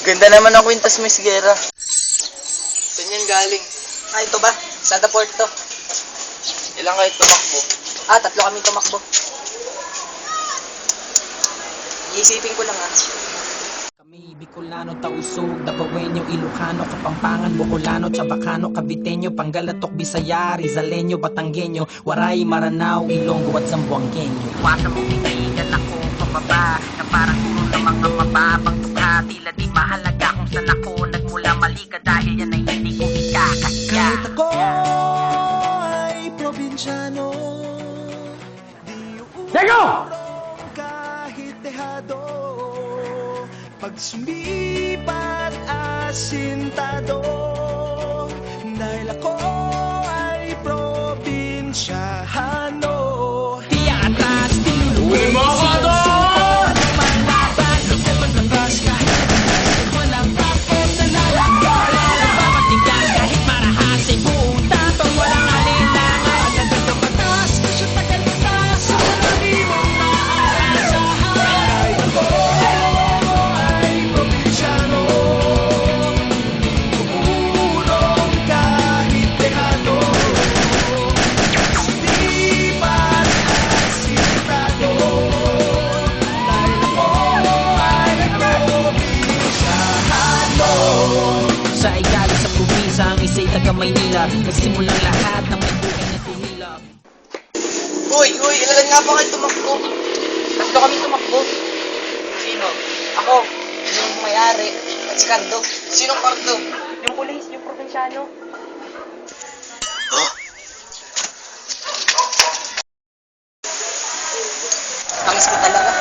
Ganda naman ang kwintas, Miss Guerra. Saan yan galing? Ito ba? Sa the port to. Ilang kayo tumakbo? 3 kami tumakbo. Iisipin ko lang Kami Bicolano, Tausug, Dabawenyo, Ilocano, Kapampangan, Bocolano, Chabacano, Caviteño, Pangalatok, Bisaya, Rizaleño, Batanggenyo, Waray, Maranao, Ilonggo at Zamboangueño. Iwasan mo kaibigan ako pababa na parang puro ng mga mababang tukha. Tila di mahalaga kung saan ako nagmula, mali ka dahil yan ay hindi ko ikakaya. Kahit ako ay probinsyano, di uurong kahit dehado. Pag sumipat asintado, dahil ako ay probinsyano. Di atas, di luwi, sinusuko ng malaban. Lumabas kahit walang tapos na lalakad. Nagpapatigas kahit marahas ay buong tapang walang alinlangan. Nagdagdag batas, siya tagal batas, wala di mong maaasahan. Kahit ako sa ikali sa probinsya, ang isa'y taga Maynila. Nagsimulang lahat ng may buhay na tumilap. Uy, ilan nga ba kayo tumakbo? 3 kami tumakbo. Sino? Ako, yung may-ari, at si Cardo. Sinong Cardo? Yung pulis, yung probinsyano. Tangis ko talaga.